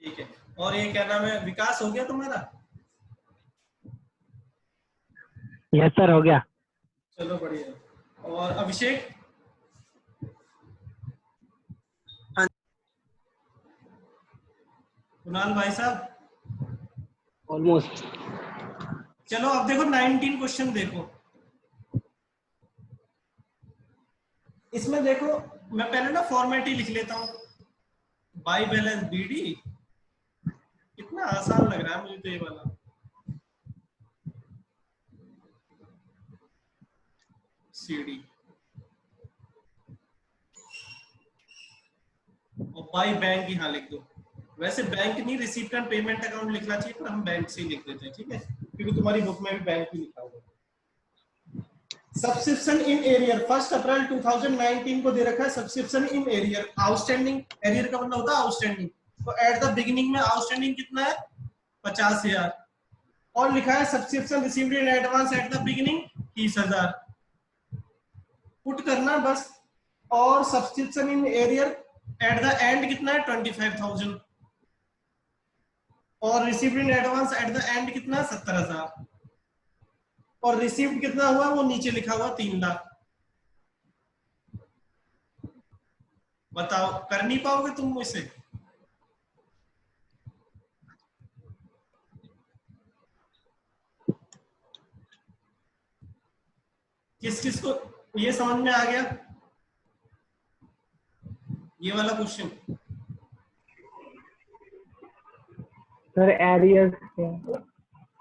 ठीक है। और ये क्या नाम है, विकास हो गया तुम्हारा? यस सर, हो गया। चलो बढ़िया। और अभिषेक? हाँ। कुणाल भाई साहब? ऑलमोस्ट। चलो अब देखो 19 क्वेश्चन देखो। इसमें देखो मैं पहले ना फॉर्मेट ही लिख लेता हूँ, बाई बैलेंस बीडी। कितना आसान लग रहा है मुझे तो ये वाला। सीडी और बाई बैंक यहाँ लिख दो। वैसे बैंक नहीं, रिसीप्ट एंड पेमेंट अकाउंट लिखना चाहिए, पर हम बैंक से ही लिख देते हैं, ठीक है, क्योंकि तुम्हारी बुक में भी बैंक ही लिखा हुआ है। सब्सक्रिप्शन इन एरियर 1 अप्रैल 2019 को दे रखा है। Subscription in arrear, outstanding, arrear का मतलब होता है आउटस्टैंडिंग। तो एट द बिगिनिंग में आउटस्टैंडिंग कितना है? 50,000। और लिखा है subscription received in advance at the beginning 30,000। Put करना बस। और subscription in arrear eight the and कितना है? 25,000। और received in advance at the and कितना है? 70,000। और रिसीव्ड कितना हुआ वो नीचे लिखा हुआ 3 लाख। बताओ, कर नहीं पाओगे तुम मुझसे? किस किस को ये समझ में आ गया ये वाला क्वेश्चन? सर एरियर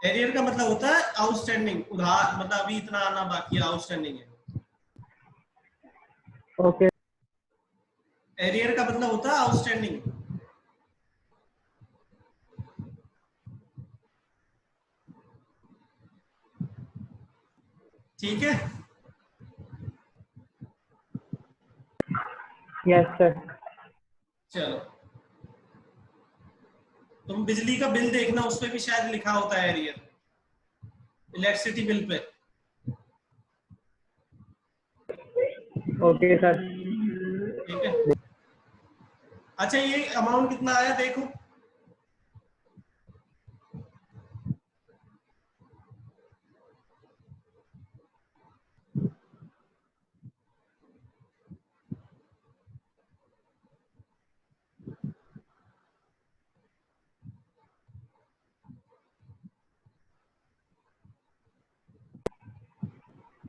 एरियर का मतलब होता है आउटस्टैंडिंग, उधार, मतलब अभी इतना आना बाकी है, आउटस्टैंडिंग है। ओके। एरियर का मतलब होता है आउटस्टैंडिंग। ठीक है। Yes sir. चलो तुम बिजली का बिल देखना, उस पे भी शायद लिखा होता है arrear, electricity bill pay. Okay sir. ठीक है। अच्छा ये अमाउंट कितना आया देखो।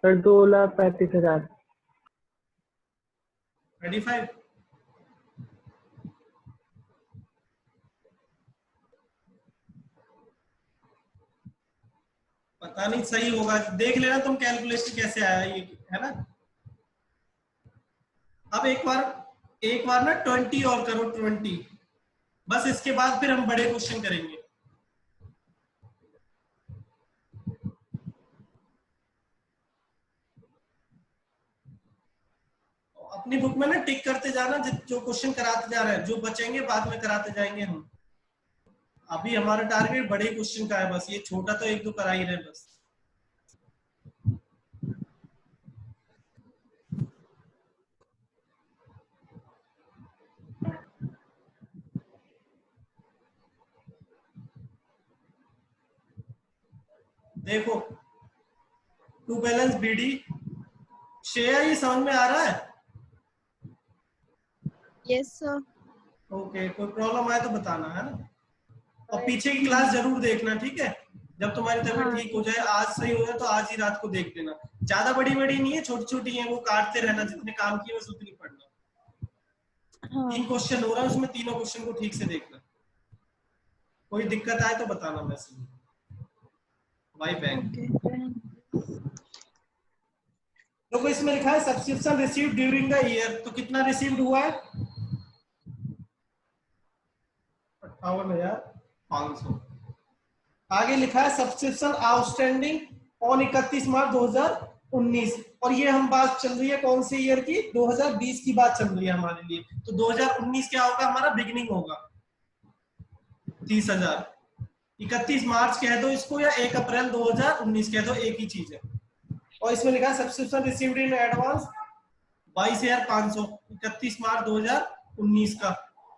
सर 2,35,000। 35। पता नहीं, सही होगा, देख लेना तुम कैलकुलेशन कैसे आया ये, है ना। अब एक बार ना 20 और करो, 20। बस इसके बाद फिर हम बड़े क्वेश्चन करेंगे। अपनी बुक में ना टिक करते जाना, जो क्वेश्चन कराते जा रहे हैं, जो बचेंगे बाद में कराते जाएंगे हम। अभी हमारा टारगेट बड़े क्वेश्चन का है, बस ये छोटा तो 1-2 करा ही रहे बस। देखो टू बैलेंस बीडी शेयर, ये समझ में आ रहा है? Yes sir. ओके, कोई प्रॉब्लम आए तो बताना, है ना। और पीछे की क्लास जरूर देखना, ठीक है। जब तुम्हारी तबीयत हाँ। ठीक हो जाए, आज सही हो जाए तो आज ही रात को देख लेना। ज्यादा बड़ी बड़ी नहीं है, छोटी छोटी है, वो काटते रहना, जितने काम किए बस उतनी पढ़ना। हाँ। 3 क्वेश्चन हो रहा है उसमें, तीनों क्वेश्चन को ठीक से देखना। कोई दिक्कत आए तो बताना मैसेज। By bank. तो इसमें लिखा है subscription received during the year, तो कितना रिसीव्ड हुआ है? 58,500। आगे लिखा है सब्सक्रिप्शन आउटस्टैंडिंग ऑन 31 मार्च 2019, और ये हम बात चल रही है कौन सी ईयर की? 2020 की बात चल रही है हमारे लिए। तो 2019 क्या होगा हमारा? बिगिनिंग होगा 30,000। 31 मार्च कह दो इसको, या 1 अप्रैल 2019 कह दो, एक ही चीज है। और इसमें लिखा है subscription received in advance 22,500, 31 March 2019 का।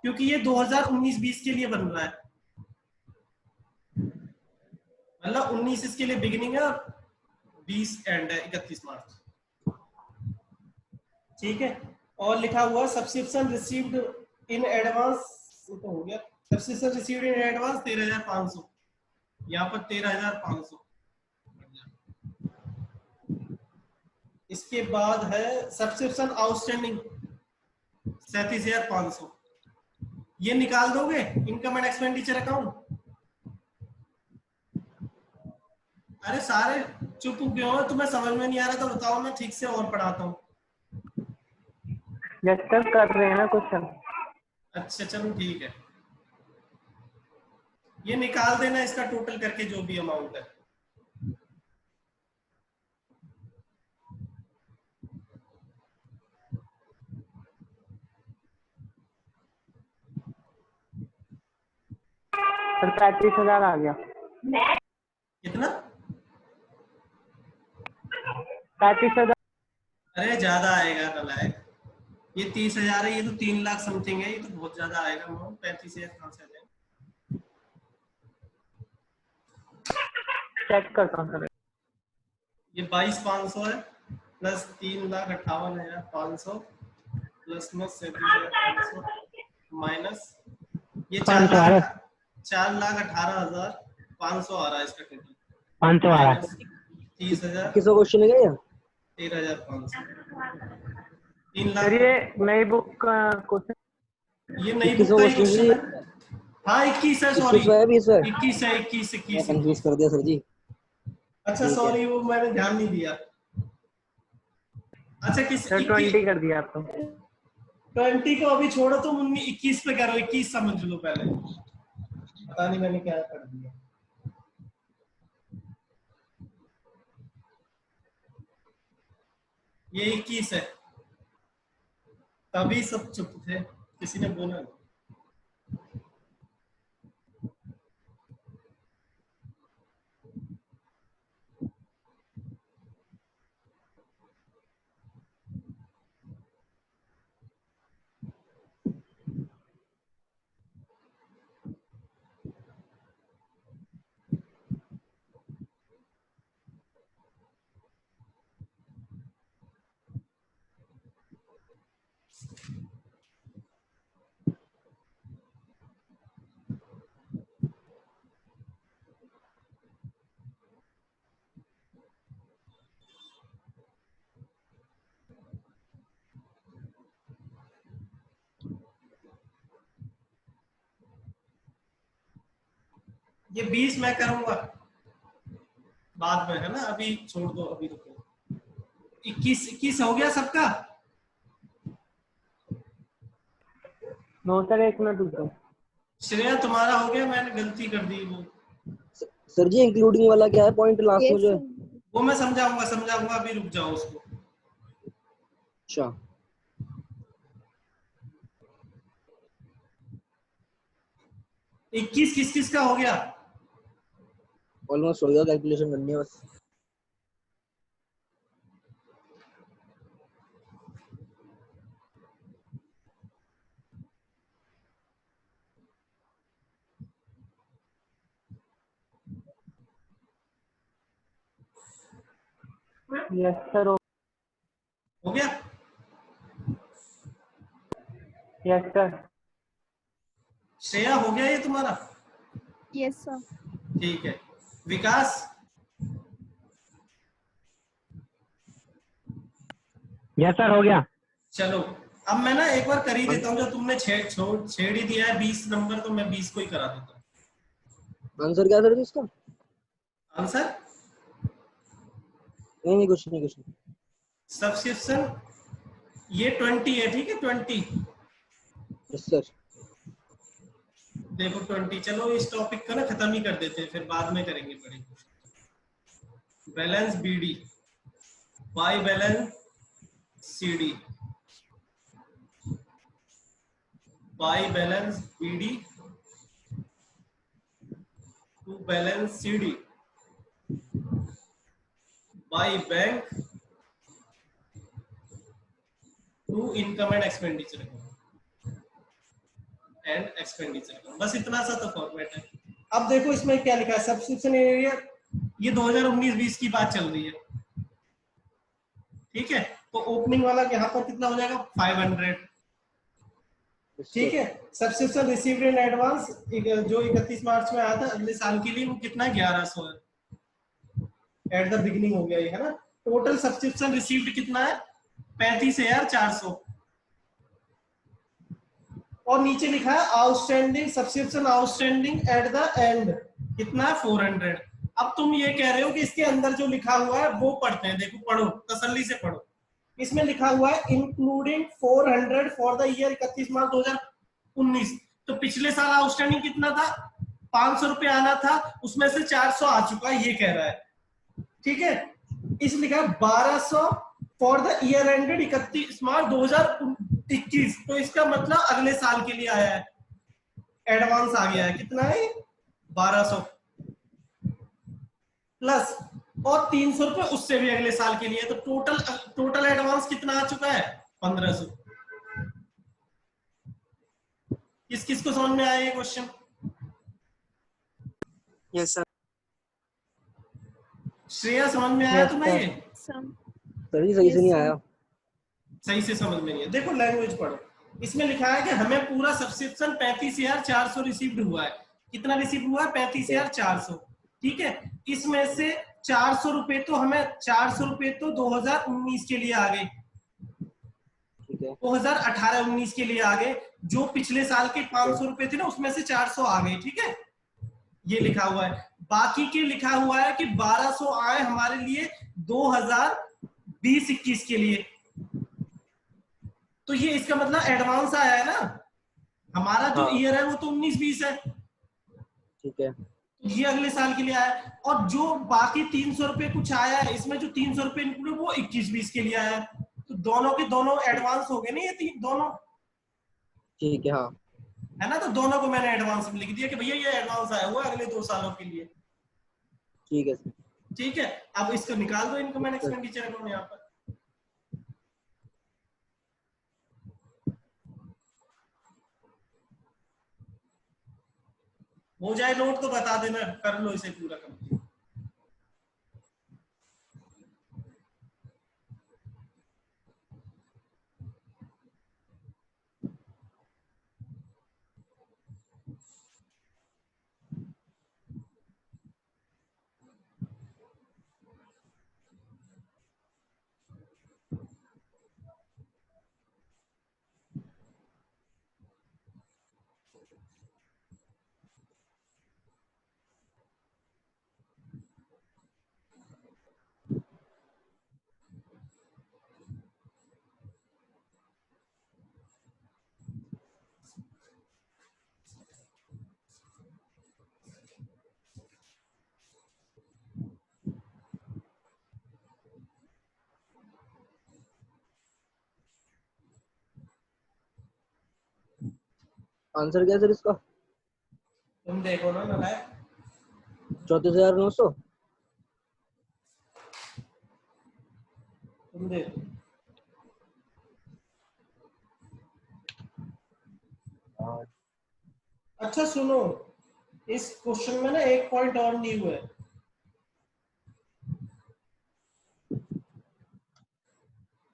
क्योंकि ये 2019-20 के लिए बन रहा है, मतलब 19 इसके लिए बिगिनिंग है और 20 एंड है, 31 मार्च। ठीक है। और लिखा हुआ सब्सक्रिप्शन रिसीव्ड इन एडवांस, तो हो गया सब्सक्रिप्शन रिसीव्ड इन एडवांस 13,500, यहाँ पर 13,500। इसके बाद है सब्सक्रिप्शन आउटस्टैंडिंग 37,500, ये निकाल दोगे इनकम एंड एक्सपेंडिचर अकाउंट। अरे सारे चुप क्यों हो, तुम्हें समझ में नहीं आ रहा तो बताओ, मैं ठीक से और पढ़ाता हूँ। डिस्कस कर रहे हैं ना क्वेश्चन। अच्छा चलो ठीक है, ये निकाल देना इसका टोटल करके जो भी अमाउंट है। सर 35,000 आ गया। कितना? 35,000। अरे ज्यादा आएगा नालायक, ये 30,000 है, ये तो 3 लाख समथिंग है, ये तो बहुत ज्यादा आएगा अमाउंट। 35,000 कहाँ से आ जाएगा? चेक करता हूँ सर। ये 22,500 है प्लस 3,58,500 प्लस में 37,500 माइनस ये 4,18,500 आ रहा है इसका टोटल। 500 आ रहा है। 30,000 किसका क्वेश्चन है क्या? 13,500 3 लाख। सर ये नई बुक का क्वेश्चन। ये नई बुक किसका का ही क्वेश्चन क्वेश्चन है? है। हाँ 21 है, सॉरी 21 है, 20 है। 21 है, 21 कंफ्यूज कर दिया सर जी। अच्छा सॉरी, वो मैंने ध्यान नहीं दिया। अच्छा किस सर 20 कर दिया आपको। 20 को अभी छोड़ो, तुम 21 पे करो, 21 समझ लो पहले। पता नहीं मैंने क्या कर दिया। ये 21 है, तभी सब चुप थे, किसी ने बोला नहीं। ये 20 मैं करूंगा बाद में, है ना, अभी छोड़ दो, अभी रुको। 21 हो गया सबका? नो सर, एक मिनट रुक जाओ। श्रेया तुम्हारा हो गया? मैंने गलती कर दी वो। सर जी इंक्लूडिंग वाला क्या है पॉइंट लास्ट में जो है? वो मैं समझाऊंगा, अभी रुक जाओ उसको। अच्छा 21 किस किस का हो गया? ऑलमोस्ट हो गया, कैलकुलेशन करनी है बस। Yes sir. हो गया? Yes sir. श्रेया हो गया ये तुम्हारा? Yes sir. ठीक है। विकास? यस सर, हो गया। चलो अब मैं ना एक बार कर ही देता हूँ, जो तुमने छेड़ ही दिया है 20 नंबर, तो मैं 20 को ही करा देता हूँ। आंसर क्या सर जी इसका? आंसर नहीं कुछ नहीं। सब्सक्रिप्शन ये 20 है, ठीक है 20। Yes sir. देखो 20, चलो इस टॉपिक का ना खत्म ही कर देते हैं, फिर बाद में करेंगे बड़ी। Balance BD by balance CD by balance BD to balance CD by bank to income and expenditure. And expenditure account. बस इतना सा तो फॉर्मेट है। अब देखो इसमें क्या लिखा है, सब्सक्रिप्शन एरिया, ये 2019-20 की बात चल रही है, ठीक है। तो ओपनिंग वाला यहाँ पर कितना हो जाएगा, 500, ठीक है। सब्सक्रिप्शन रिसीव्ड इन एडवांस जो 31 मार्च में आया था अगले साल के लिए, वो कितना 1100 है, एट द बिगिनिंग हो गया ये, है ना। टोटल सब्सक्रिप्शन रिसीव्ड कितना है, 35,400, और नीचे लिखा है outstanding subscription outstanding at the and कितना है, 400। अब तुम ये कह रहे हो कि इसके अंदर जो लिखा हुआ है वो पढ़ते हैं, देखो पढ़ो, तसल्ली से पढ़ो। इसमें लिखा हुआ है including 400 for the year 31 March 2019। तो पिछले साल आउटस्टैंडिंग कितना था, 500 रुपए आना था, उसमें से 400 आ चुका है, ये कह रहा है, ठीक है। इस लिखा है 1200 फॉर द ईयर एंडेड 31 मार्च 2021। तो इसका मतलब अगले साल के लिए आया है, एडवांस आ गया है, कितना है 1200 प्लस और 300 रुपए उससे भी अगले साल के लिए। तो टोटल एडवांस कितना आ चुका है, 1500। किस किस को समझ में आया ये क्वेश्चन? Yes sir. श्रेया समझ में आया तुम्हें ये? सर जी सही से नहीं आया। सही से समझ में नहीं है, देखो लैंग्वेज पढ़ो। इसमें लिखा है कि हमें पूरा सब्सक्रिप्शन 35,400 रिसीव्ड हुआ है। कितना रिसीव हुआ है, 35,400, ठीक है। इसमें से 400 रुपए तो हमें 400 रुपए तो 2019 के लिए आ गए, 2018-19 के लिए आ गए। जो पिछले साल के 500 रुपए थे ना, उसमें से 400 आ गए, ठीक है। ये लिखा हुआ है। बाकी के लिखा हुआ है कि 1200 आए हमारे लिए 2020-21 के लिए। तो ये इसका मतलब एडवांस आया है ना, हमारा जो ईयर है वो तो 19-20 है, ठीक है। ये अगले साल के लिए आया है। और जो बाकी 300 रुपए कुछ आया है, इसमें जो 300 रुपए इंक्लूड वो 21-20 के लिए आया है। तो दोनों के दोनों एडवांस हो गए ना, ये दोनों, ठीक है। हाँ, है ना। तो दोनों को मैंने एडवांस में लिख दिया कि भैया ये एडवांस आया हुआ है अगले 2 सालों के लिए, ठीक है सर। ठीक है। अब इसको निकाल दो, इनकम एंड एक्सपेंडिचर अकाउंट यहाँ पर। हो जाए नोट तो बता देना, कर लो इसे पूरा कंप्लीट। आंसर क्या सर इसका? तुम देखो ना नालायक, 34,900। तुम देखो। अच्छा सुनो, इस क्वेश्चन में ना एक पॉइंट और न्यू है।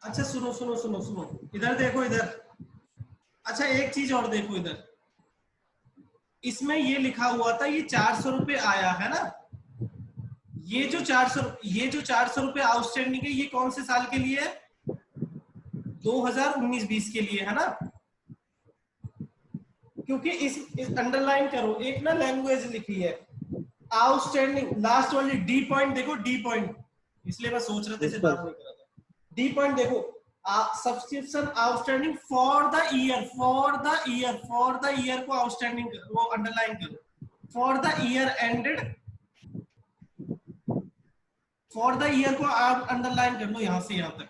अच्छा सुनो सुनो सुनो सुनो, इधर देखो इधर। अच्छा एक चीज और देखो इधर, इसमें ये लिखा हुआ था ये 400 रुपए आया है ना। ये जो 400 रुपए आउटस्टैंडिंग है, ये कौन से साल के लिए है, 2019-20 के लिए, है ना। क्योंकि इस अंडरलाइन करो, एक ना लैंग्वेज लिखी है आउटस्टैंडिंग, लास्ट वाली डी पॉइंट देखो, डी पॉइंट, इसलिए मैं सोच रहा था इसे डाउन नहीं करा था। डी पॉइंट देखो, subscription outstanding for the year, for the year को आउटस्टैंडिंग वो अंडरलाइन करो, for the year ended, for the year को आप अंडरलाइन कर लो यहां से यहां तक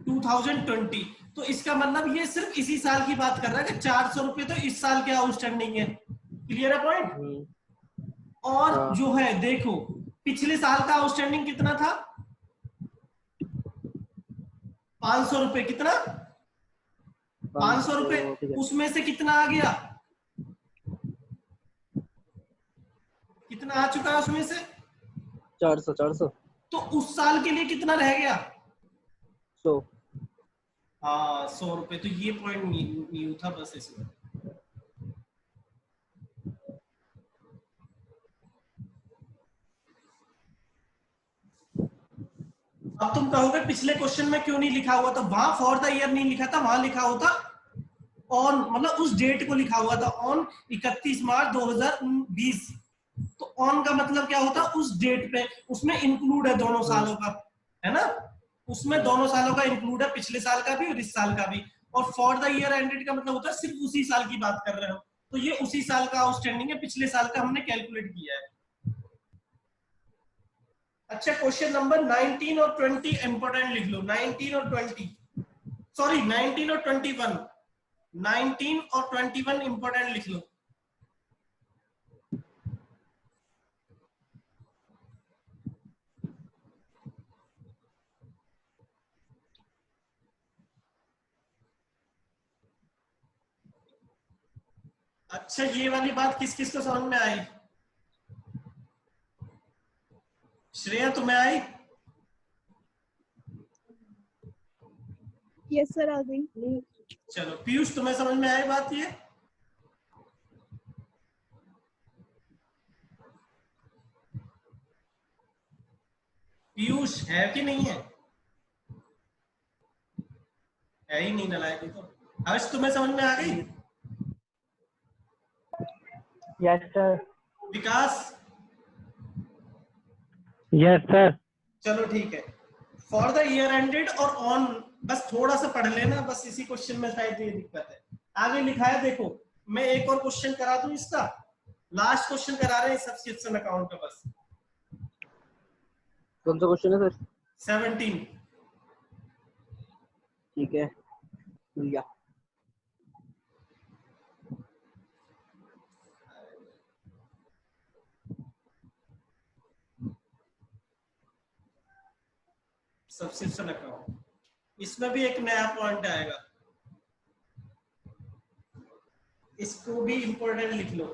2020। तो इसका मतलब ये सिर्फ इसी साल की बात कर रहा है कि 400 रुपए तो इस साल के आउटस्टैंडिंग है। क्लियर है पॉइंट? और जो है देखो, पिछले साल का आउटस्टैंडिंग कितना था, 500 रुपए, कितना 500 रुपए, ठीक है। उसमें से कितना आ गया, कितना आ चुका है उसमें से, 400 तो उस साल के लिए कितना रह गया, 100। हाँ 100 रुपए। तो ये पॉइंट न्यू था बस इसमें। अब तुम कहोगे पिछले क्वेश्चन में क्यों नहीं लिखा हुआ था, वहां फॉर द ईयर नहीं लिखा था, वहां लिखा होता ऑन, मतलब उस डेट को लिखा हुआ था ऑन 31 मार्च 2020। तो ऑन का मतलब क्या होता, उस डेट पे, उसमें इंक्लूड है दोनों सालों का, है ना, उसमें दोनों सालों का इंक्लूड है, पिछले साल का भी और इस साल का भी। और फॉर द ईयर एंडेड का मतलब होता है सिर्फ उसी साल की बात कर रहे हो, तो ये उसी साल का आउटस्टैंडिंग है, पिछले साल का हमने कैलकुलेट किया है। अच्छा क्वेश्चन नंबर 19 और 20 इंपोर्टेंट लिख लो, 19 और 20, सॉरी 19 और 21, 19 और 21 इंपोर्टेंट लिख लो। अच्छा ये वाली बात किस किस को समझ में आई, श्रेया तुम्हें आई, यस सर आ गई। चलो पीयूष तुम्हें समझ में आई बात ये, पीयूष है कि नहीं है ही नहीं, नालायक है तो। हर्ष तुम्हें समझ में आ गई, यस सर। विकास, यस सर। चलो ठीक है। फॉर द ईयर एंडेड और ऑन, बस थोड़ा सा पढ़ लेना, बस इसी क्वेश्चन में शायद ये दिक्कत है। आगे लिखा है देखो, मैं एक और क्वेश्चन करा दूं इसका, लास्ट क्वेश्चन करा रहे हैं सब्सक्रिप्शन अकाउंट का बस। कौन सा क्वेश्चन है सर? 17। ठीक है, मिल गया। सब्सक्रिप्शन अकाउंट, इसमें भी एक नया पॉइंट आएगा, इसको भी इंपॉर्टेंट लिख लो,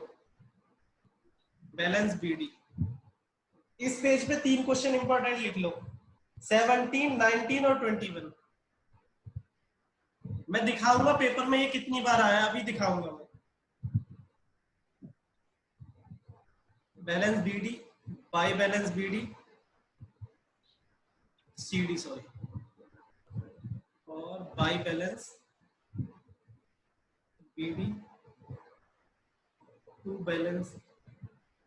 बैलेंस बीडी। इस पेज पे 3 क्वेश्चन इंपॉर्टेंट लिख लो, 17, 19 और 21। मैं दिखाऊंगा पेपर में ये कितनी बार आया, अभी दिखाऊंगा मैं। Balance BD, by balance BD, CD sorry, और by balance BD, to balance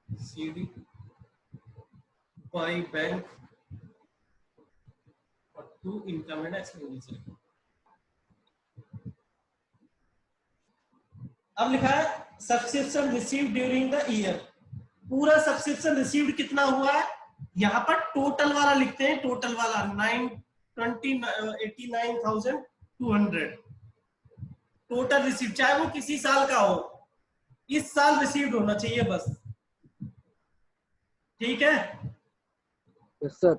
CD, by bank और टू इनकम एंड एक्सपेंडिचर। अब लिखा है subscription received during the year, पूरा सब्सक्रिप्शन रिसीव्ड कितना हुआ है, यहाँ पर टोटल वाला लिखते हैं, टोटल वाला 89,200 टोटल रिसीव, चाहे वो किसी साल का हो, इस साल रिसीव्ड होना चाहिए बस, ठीक है। Yes sir.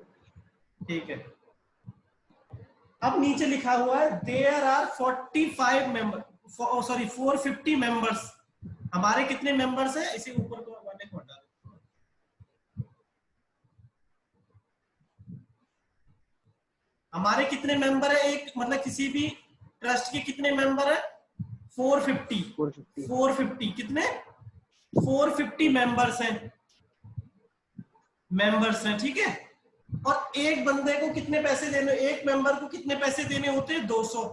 ठीक है, अब नीचे लिखा हुआ है there are 45 member, sorry 450 members, हमारे कितने मेंबर्स हैं, इसे ऊपर को वाले को हटा दो। हमारे कितने मेंबर है, एक मतलब किसी भी ट्रस्ट के कितने मेंबर है, 450 कितने, 450 मेंबर्स हैं, ठीक है। और एक बंदे को कितने पैसे देने, एक मेंबर को कितने पैसे देने होते हैं, 200।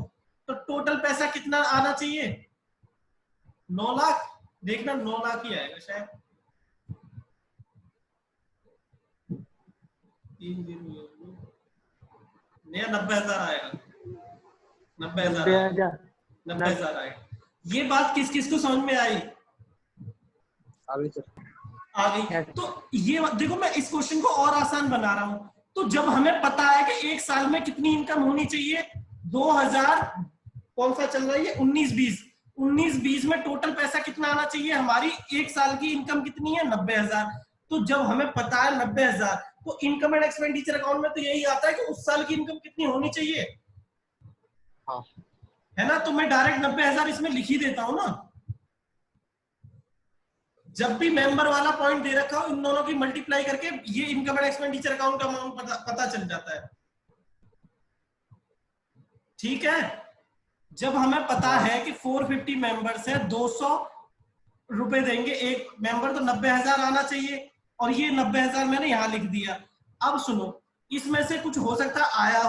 तो टोटल पैसा कितना आना चाहिए, 9 लाख, देखना 9 लाख ही आएगा शायद, 90,000 आएगा, 90,000 आएगा। ये बात किस किस को समझ में आई, आ गई सर। आ गई। तो ये देखो, मैं इस क्वेश्चन को और आसान बना रहा हूं। तो जब हमें पता है कि एक साल में कितनी इनकम होनी चाहिए, 2000 कौन सा चल रहा है, 19-20 में टोटल पैसा कितना आना चाहिए, हमारी एक साल की इनकम कितनी है, 90,000। तो जब हमें पता है 90,000, तो इनकम एंड एक्सपेंडिचर अकाउंट में तो यही आता है कि उस साल की इनकम कितनी होनी चाहिए, हाँ है ना, तो मैं डायरेक्ट 90,000 इसमें लिख ही देता हूं ना। जब भी मेंबर वाला पॉइंट दे रखा हो, इन दोनों की मल्टीप्लाई करके ये इनकम एंड एक्सपेंडिचर अकाउंट का अमाउंट पता चल जाता है। ठीक है, जब हमें पता है कि 450 मेंबर्स है, 200 रुपए देंगे एक मेंबर, तो 90,000 आना चाहिए, और ये 90,000 मैंने यहां लिख दिया। अब सुनो, इसमें से कुछ हो सकता है आया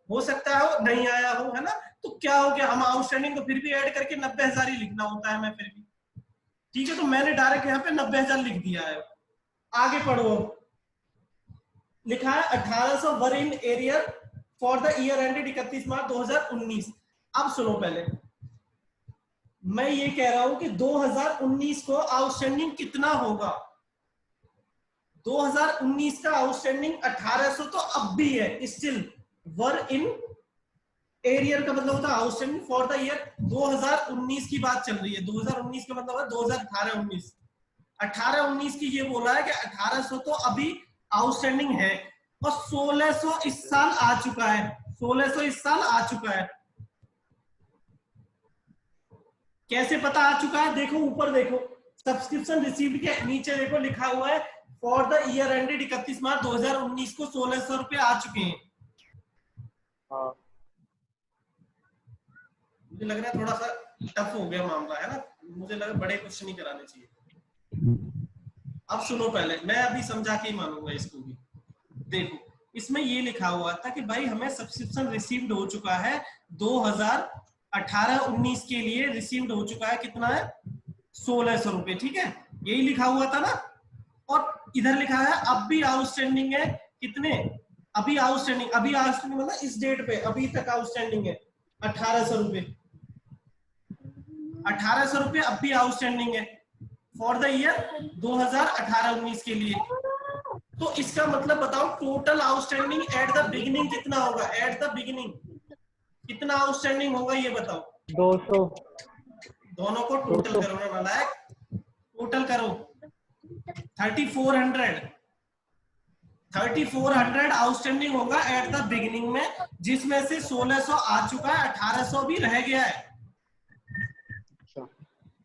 हो सकता है नहीं आया हो, है ना, तो क्या हो गया, हम आउटस्टैंडिंग को फिर भी ऐड करके 90,000 ही लिखना होता है हमें फिर भी। ठीक है, तो मैंने डायरेक्ट यहाँ पे 90,000 लिख दिया है। आगे पढ़ो, लिखा है 1800 were in arrear for the year ended 31 March 2019। अब सुनो, पहले मैं ये कह रहा हूं कि 2019 को आउटस्टैंडिंग कितना होगा। 2019 का आउटस्टैंडिंग 1800 तो अब भी है स्टिल। वर इन एरियर का मतलब होता है आउटस्टैंडिंग फॉर द ईयर 2019 की बात चल रही है। 2019 का मतलब है 2018-19। 18-19 की ये बोला है कि 1800 तो अभी आउटस्टैंडिंग है, और 1600 इस साल आ चुका है। 1600 इस साल आ चुका है। कैसे पता आ चुका है? देखो ऊपर देखो, सब्सक्रिप्शन रिसीव्ड के नीचे देखो लिखा हुआ है for the year ended 31 March 2019 को 1600 रुपए आ चुके हैं। हाँ। मुझे लग रहा है थोड़ा सा टफ हो गया मामला, है ना, मुझे लगा बड़े क्वेश्चन ही कराने चाहिए। अब सुनो, पहले मैं अभी समझा के ही मानूंगा इसको भी। देखो, इसमें ये लिखा हुआ था कि भाई हमें सब्सक्रिप्शन रिसीव्ड हो चुका है 2018-19 के लिए रिसीव्ड हो चुका है, कितना है 1600 रुपए। ठीक है, यही लिखा हुआ था ना। और इधर लिखा है अब भी आउटस्टैंडिंग है कितने, अभी आउटस्टैंडिंग मतलब इस डेट पे अभी तक आउटस्टैंडिंग है 1800 रुपए। 1800 रुपए अब भी आउटस्टैंडिंग है फॉर द ईयर 2018-19 के लिए। तो इसका मतलब बताओ total outstanding at the beginning कितना होगा? एट द बिगिनिंग कितना आउटस्टैंडिंग होगा ये बताओ। 200। दोनों को टोटल करो ना नालायक, टोटल करो। 3400 आउटस्टैंडिंग होगा एट द बिगिनिंग में, जिसमें से 1600 आ चुका है, 1800 भी रह गया है।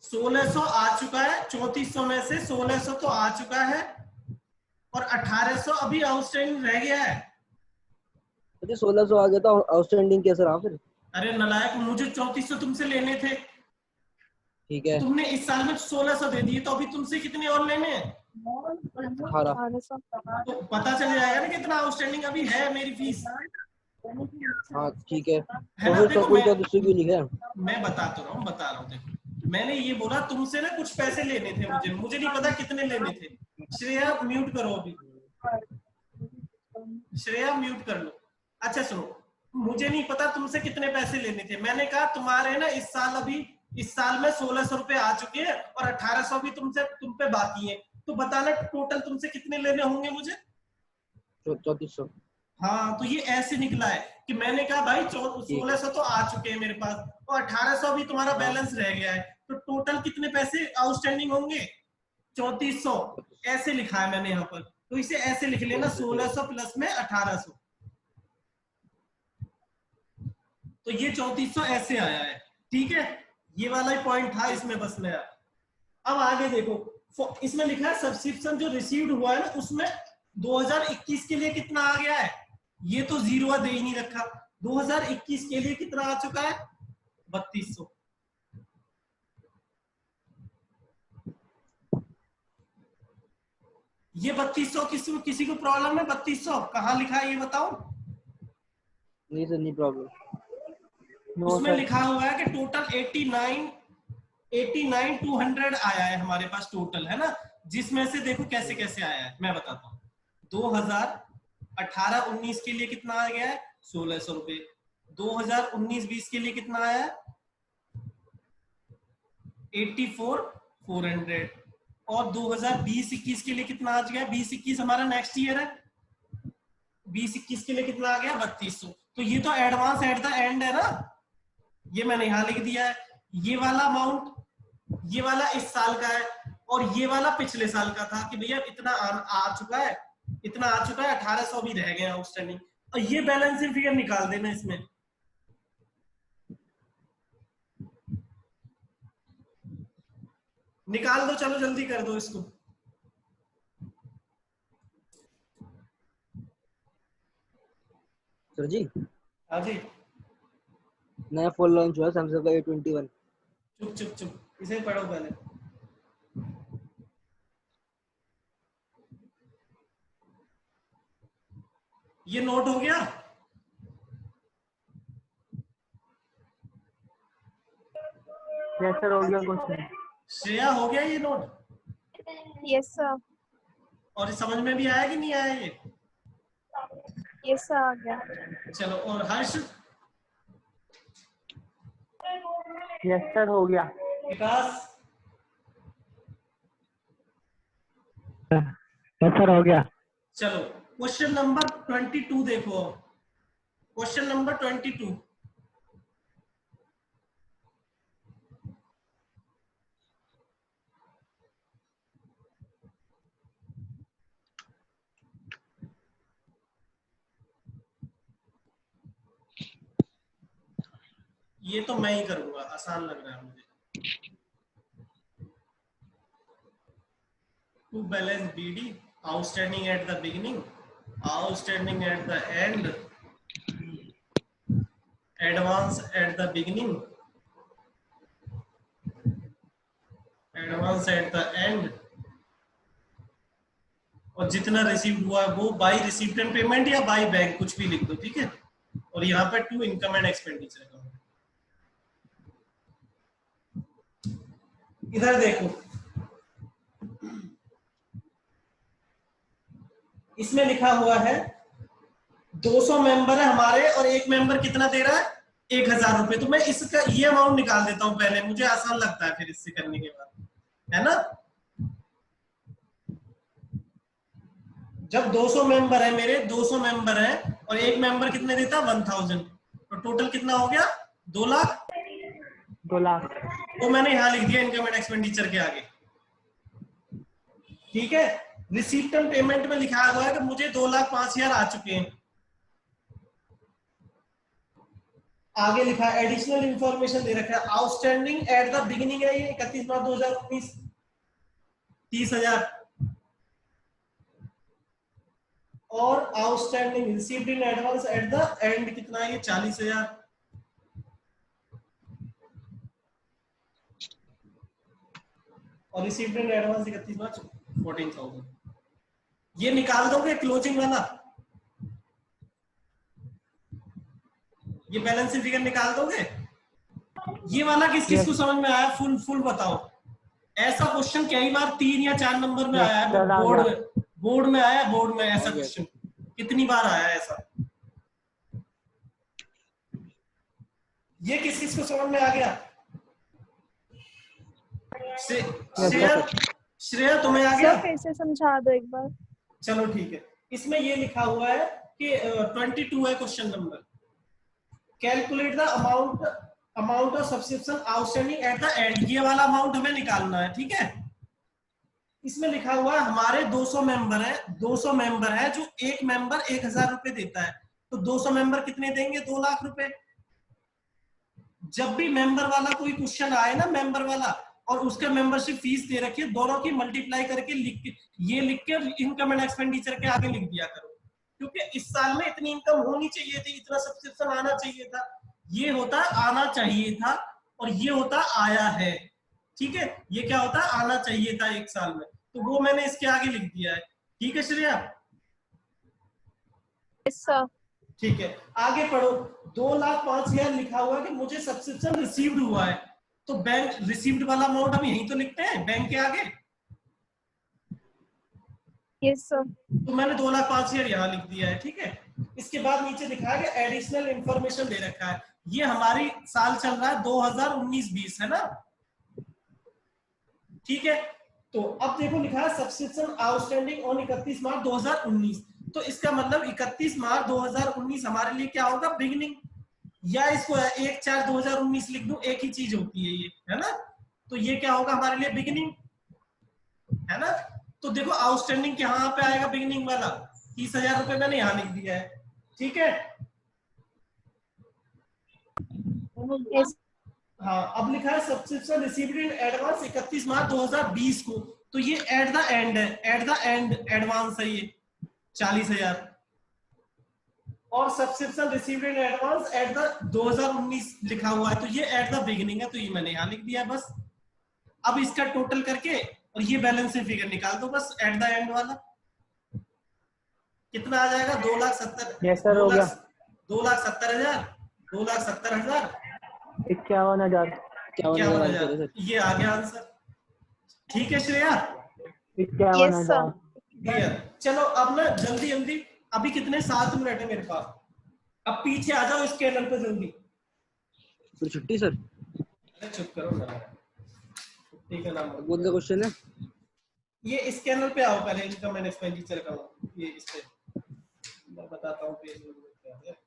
1600 आ चुका है, 3400 में से 1600 तो आ चुका है, और 1800 अभी आउटस्टैंडिंग रह गया है। 1600 आ गया तो आउटस्टैंडिंग कैसे रहा फिर? अरे नालायक, मुझे 3400 तुमसे लेने थे, ठीक है, तुमने इस साल में 1600 दे दिए, तो अभी तुमसे कितने और लेने हैं? 1800। तो पता चल जाएगा ना कितना आउटस्टैंडिंग अभी है मेरी फीस। हाँ ठीक है, है तो ना, फिर देखो सब कुछ तो दूसरी क्यों लिखा है? मैं बता रहा हूँ देखो, मैंने ये बोला तुमसे ना कुछ पैसे लेने थे, मुझे नहीं पता कितने लेने थे। श्रेया म्यूट करो अभी, श्रेया म्यूट कर लो। अच्छा सुनो, मुझे नहीं पता तुमसे कितने पैसे लेने थे। मैंने कहा तुम्हारे ना इस साल में 1600 रुपए आ चुके हैं, और 1800 भी तुम पे बाकी है। तो बताना टोटल तुमसे कितने लेने होंगे मुझे? 3400। हाँ, तो ये ऐसे निकला है कि मैंने कहा भाई 1600 तो आ चुके हैं मेरे पास, और 1800 भी तुम्हारा बैलेंस रह गया है, तो टोटल कितने पैसे आउटस्टैंडिंग होंगे? 3400। ऐसे लिखा है मैंने यहाँ पर, तो इसे ऐसे लिख लेना, 1600 प्लस में 1800, तो ये 3400 ऐसे आया है। ठीक है, ये वाला ही पॉइंट था इसमें बस नया। अब आगे देखो, इसमें लिखा है सब्सक्रिप्शन जो रिसीव्ड हुआ है ना, उसमें 2021 के लिए कितना आ गया है, ये तो जीरो दे ही नहीं रखा। 2021 के लिए कितना आ चुका है? 3200। ये 3200 किसी को प्रॉब्लम है? 3200 कहाँ लिखा है ये बताओ? नहीं सर, नहीं प्रॉब्लम। उसमें लिखा हुआ है कि टोटल 89,200 आया है हमारे पास टोटल, है ना, जिसमें से देखो कैसे कैसे आया है मैं बताता हूँ। 2018-19 के लिए कितना आ गया है? 1600 रुपए। 2019-20 के लिए कितना आया है? 84,400। और 2020-21 के लिए कितना आ गया? 20-21 हमारा नेक्स्ट ईयर है, 20-21 के लिए कितना आ गया? 3200। तो ये तो एडवांस एट द एंड है ना, ये मैंने यहां लिख दिया है। ये वाला अमाउंट, ये वाला इस साल का है, और ये वाला पिछले साल का था कि भैया इतना आ चुका है, 1800 भी रह गए आउटस्टैंडिंग, और ये बैलेंसिंग फिगर निकाल देना इसमें। निकाल दो, चलो जल्दी कर दो इसको। सर जी हाँ जी, नया फोन लॉन्च हुआ सैमसंग का A21। चुप चुप चुप, इसे पढ़ो पहले। ये नोट हो गया? यस सर, हो गया क्वेश्चन। श्रेया हो गया ये नोट? Yes sir. और ये समझ में भी आया कि नहीं आया ये? Yes sir, आ गया। चलो, और हर्ष? यस सर, हो गया। विकास? यस सर, हो गया। चलो, क्वेश्चन नंबर 22 देखो। Question number 22। ये तो मैं ही करूंगा, आसान लग रहा है मुझे। To balance BD, outstanding at the beginning, outstanding at the end, advance at the beginning, advance at the end, और जितना रिसीव हुआ है वो बाय रिसीप्ट एंड पेमेंट या बाय बैंक, कुछ भी लिख दो, ठीक है। और यहाँ पे टू इनकम एंड एक्सपेंडिचर का। इधर देखो, इसमें लिखा हुआ है 200 मेंबर है हमारे, और एक मेंबर कितना दे रहा है? 1000 रुपए। तो मैं इसका ये अमाउंट निकाल देता हूं पहले, मुझे आसान लगता है फिर इससे करने के बाद, है ना। जब 200 मेंबर है मेरे, 200 मेंबर है, और एक मेंबर कितने देता है? 1000। तो टोटल कितना हो गया? 2 लाख। 2 लाख। तो मैंने यहां लिख दिया इनकम एंड एक्सपेंडिचर के आगे, ठीक है। रिसीप्ट एंड पेमेंट में लिखा हुआ है कि मुझे 2,05,000 आ चुके हैं। आगे लिखा एडिशनल इंफॉर्मेशन दे रखा है, आउटस्टैंडिंग एट द बिगिनिंग है ये 31 मार्च 2019 30,000, और outstanding received in advance at the and कितना है? ये 40,000। और रिसीव्ड इन एडवांस 31 मार्च 14,000। ये निकाल दोगे क्लोजिंग वाला? ये बैलेंस फिगर निकाल दोगे? ये वाला किस किस को समझ में आया? फुल फुल बताओ। ऐसा क्वेश्चन कई बार 3 या 4 नंबर में आया है, बोर्ड में आया, बोर्ड में ऐसा क्वेश्चन कितनी बार आया है ऐसा। ये किस किस को समझ में आ गया? श्रेया तुम्हें आ गया? सर फिर से समझा दो एक बार। चलो ठीक है। इसमें ये लिखा हुआ है कि 22 है question number, calculate the amount of subscription outstanding at the and. ये वाला अमाउंट हमें निकालना है, ठीक है। इसमें लिखा हुआ है हमारे 200 मेंबर है, 200 मेंबर है, जो एक मेंबर 1000 रुपए देता है, तो 200 मेंबर कितने देंगे? 2 लाख रुपए। जब भी मेंबर वाला कोई क्वेश्चन आए ना, मेंबर वाला, और उसका मेंबरशिप फीस दे रखी है, दोनों की मल्टीप्लाई करके लिख के इनकम एंड एक्सपेंडिचर के आगे लिख दिया करो, क्योंकि इस साल में इतनी इनकम होनी चाहिए थी, इतना सब्सक्रिप्शन आना चाहिए था। ये होता आना चाहिए था, और ये होता आया है, ठीक है। ये क्या होता? आना चाहिए था एक साल में, तो वो मैंने इसके आगे लिख दिया है, ठीक है श्रेया? Yes sir. ठीक है, आगे पढ़ो। 2,05,000 लिखा हुआ है कि मुझे सब्सक्रिप्शन रिसीव्ड हुआ है, तो बैंक रिसीव्ड वाला अमाउंट हम यहीं तो लिखते हैं बैंक के आगे। Yes sir. तो मैंने 2,05,000 यहाँ लिख दिया है, ठीक है। इसके बाद नीचे लिखा है कि एडिशनल इंफॉर्मेशन दे रखा है। ये हमारी साल चल रहा है 2019-20, है ना, ठीक है। तो अब देखो लिखा है सब्सक्रिप्शन आउटस्टैंडिंग ऑन 31 मार्च 2019, तो इसका मतलब 31 मार्च 2019 हमारे लिए क्या होगा? बिगिनिंग, या इसको 1/4/2019 लिख दूं, एक ही चीज होती है ये, है ना। तो ये क्या होगा हमारे लिए? बिगिनिंग, है ना। तो देखो आउटस्टैंडिंग कहाँ पे आएगा? बिगिनिंग वाला 30,000 रुपए मैंने यहाँ लिख दिया है, ठीक है। यस हाँ, अब लिखा है सब्सक्रिप्शन रिसीव्ड इन एडवांस 31 मार्च 2020 को, तो ये एट द एंड है, एट द एंड एडवांस है ये 40,000, और subscription received in advance at the 2019 लिखा हुआ है, तो ये एट द बिगिनिंग है, तो ये मैंने यहाँ लिख दिया बस। अब इसका टोटल करके और ये बैलेंस से फिगर निकाल दो बस, एट द एंड वाला कितना आ जाएगा, 2,70,000, यस सर, हो गया। 2,70,000, 2,70,000, 51,000, 51,000, ये आ गया आंसर। ठीक है श्रेया, 51,000। क्लियर। चलो अब ना जल्दी जल्दी, अभी कितने 7 मिनट है मेरे पास, अब पीछे आ जाओ स्कैनर पे जल्दी। फिर छुट्टी सर, अरे चुप करो ना, छुट्टी का नाम बोल द क्वेश्चन है। ये स्कैनर पे आओ पहले, इनकम एंड एक्सपेंडिचर का, ये इस पे मैं बताता हूँ पेज नंबर क्या है।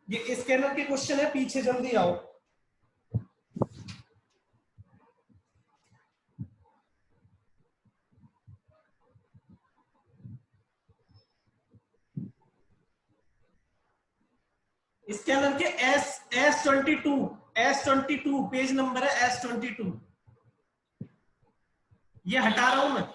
ये स्कैनर के क्वेश्चन है, पीछे जल्दी आओ। स्कैनर के S22 पेज नंबर है S22, ये हटा रहा हूं मैं।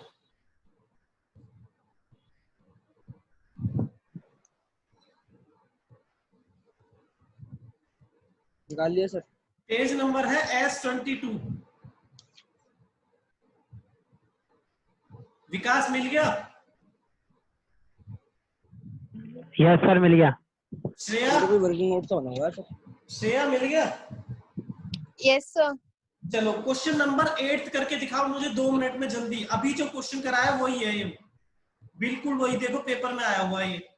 निकाल लिया सर। पेज नंबर है S22। विकास मिल गया? यस सर, मिल गया। श्रेया, कोई वर्किंग नोट तो होना होगा सर। श्रेया मिल गया? Yes sir. चलो क्वेश्चन नंबर 8 करके दिखाओ मुझे 2 मिनट में जल्दी। अभी जो क्वेश्चन कराया वही है ये, बिल्कुल वही, देखो पेपर में आया हुआ है ये।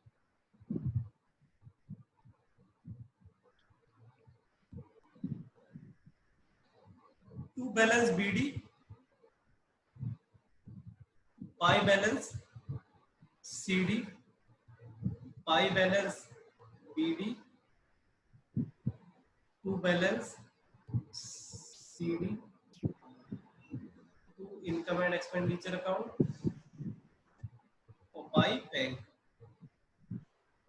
To balance BD by balance CD by balance BD to balance CD to income and expenditure account और बाई बैंक।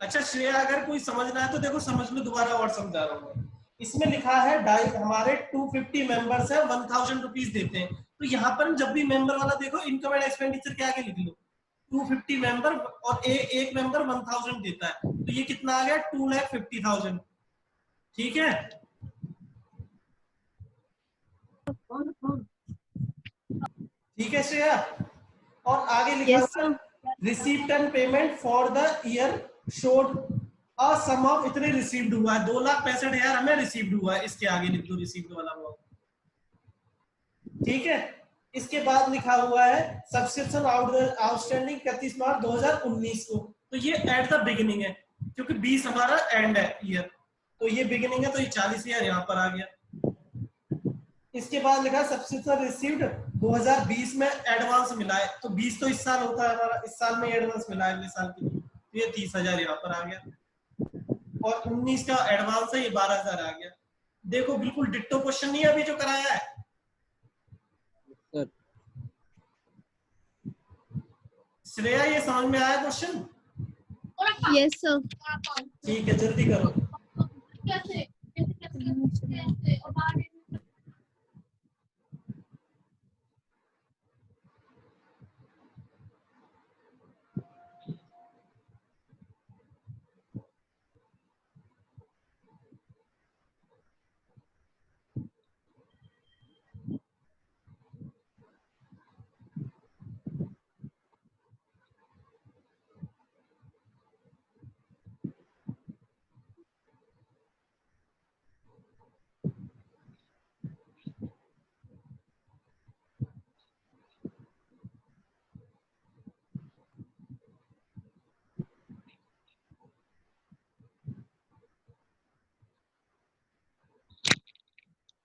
अच्छा श्रेया, अगर कोई समझना है तो देखो समझ लो, दोबारा और समझा रहा हूँ। इसमें लिखा है हमारे 250 मेंबर्स है, 1000 रुपीज देते हैं, तो यहाँ पर जब भी मेंबर वाला देखो इनकम एंड एक्सपेंडिचर के आगे लिख लो 250 मेंबर, और एक मेंबर 1000 देता है, तो ये कितना आ गया 2,50,000। ठीक है, ठीक है श्रेया। और आगे लिखा यस हुआ sir. Received and payment for the year showed a sum of इतने रिसीव्ड हुआ है, 2,65,000 हमें रिसीव्ड हुआ है, इसके आगे लिख दो रिसीव्ड वाला वो। ठीक है, इसके बाद लिखा हुआ है सब्सक्रिप्शन आउटस्टैंडिंग 31 मार्च 2019 को, तो ये एट द बिगिनिंग है, क्योंकि 20 हमारा एंड है ईयर, तो ये बिगिनिंग है, तो ये 40,000 यहाँ पर आ गया। इसके बाद लिखा सब्सक्रिप्शन रिसीव्ड 2020 में एडवांस मिला है, तो 20 तो इस साल होता है हमारा, इस साल में एडवांस मिला है अगले साल की, तो ये 30,000 यहाँ पर आ गया, और 19 का एडवांस है, ये 12,000 आ गया। देखो बिल्कुल डिट्टो क्वेश्चन नहीं है अभी जो कराया है सर श्रेया, ये समझ में आया क्वेश्चन? Yes sir. ठीक है, जल्दी करो।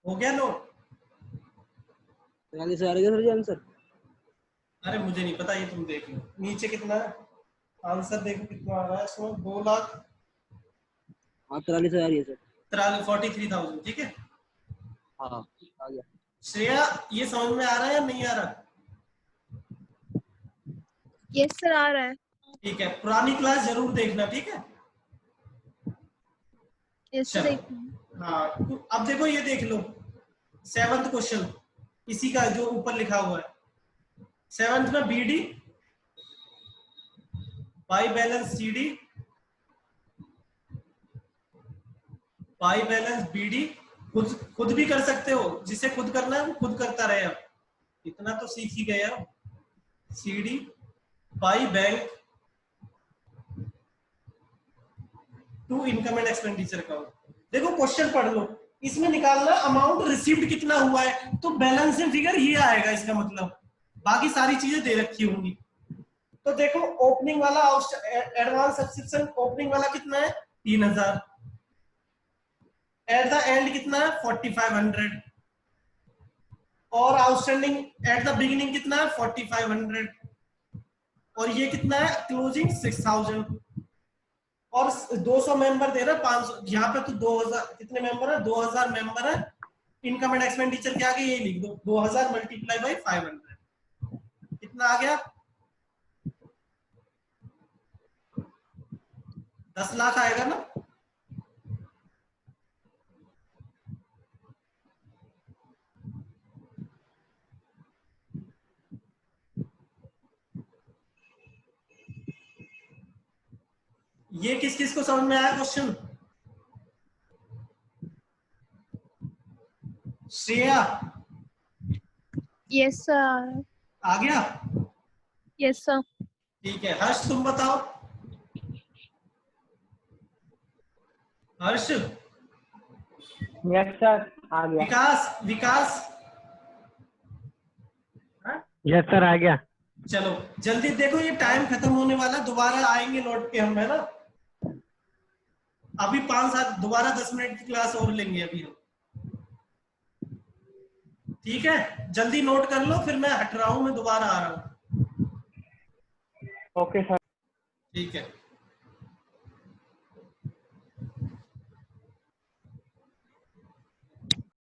हो गया नो? 43,000 आ गया सर जी आंसर। अरे मुझे नहीं पता, ये तुम देख लो नीचे कितना है आंसर, देखो कितना आ रहा है इसमें, 2,43,000। हाँ 43,000 है सर। 43,000, ठीक है। हाँ आ गया। श्रेया, ये समझ में आ रहा है या नहीं आ रहा? यस सर, आ रहा है। ठीक है, पुरानी क्लास जरूर देखना, ठीक है। यस सर एक हाँ तो अब देखो ये देख लो 7th क्वेश्चन इसी का जो ऊपर लिखा हुआ है 7th में BD by balance CD by balance BD खुद भी कर सकते हो, जिसे खुद करना है वो खुद करता रहे। अब इतना तो सीख ही गए अब। CD by bank to income and expenditure account. देखो क्वेश्चन पढ़ लो, इसमें निकालना अमाउंट रिसीव्ड कितना हुआ है, तो बैलेंसिंग फिगर ये आएगा इसका मतलब, बाकी सारी चीजें दे रखी होंगी। तो देखो ओपनिंग वाला एडवांस सब्सक्रिप्शन ओपनिंग वाला कितना है 3000, एट द एंड कितना है 4500 और आउटस्टैंडिंग एट द बिगिनिंग कितना है 4500 और ये कितना है क्लोजिंग 6000 और 200 मेंबर दे रहा है 500, यहाँ पे तो 2000 कितने मेंबर है 2000 मेंबर है। इनकम एंड एक्सपेंडिचर क्या आ गया ये लिख दो 2000 मल्टीप्लाई बाई 500 कितना आ गया 10 लाख आएगा ना। ये किस किस को समझ में आया क्वेश्चन? श्रेया यस सर आ गया? यस सर ठीक है, हर्ष तुम बताओ। हर्ष, यस सर आ गया। विकास, विकास यस सर आ गया। चलो जल्दी देखो, ये टाइम खत्म होने वाला, दोबारा आएंगे लौट के हम, है ना। अभी 5-7 दोबारा 10 मिनट की क्लास और लेंगे अभी हम। ठीक है, जल्दी नोट कर लो, फिर मैं हट रहा हूं, मैं दोबारा आ रहा हूं। Okay sir. ठीक है।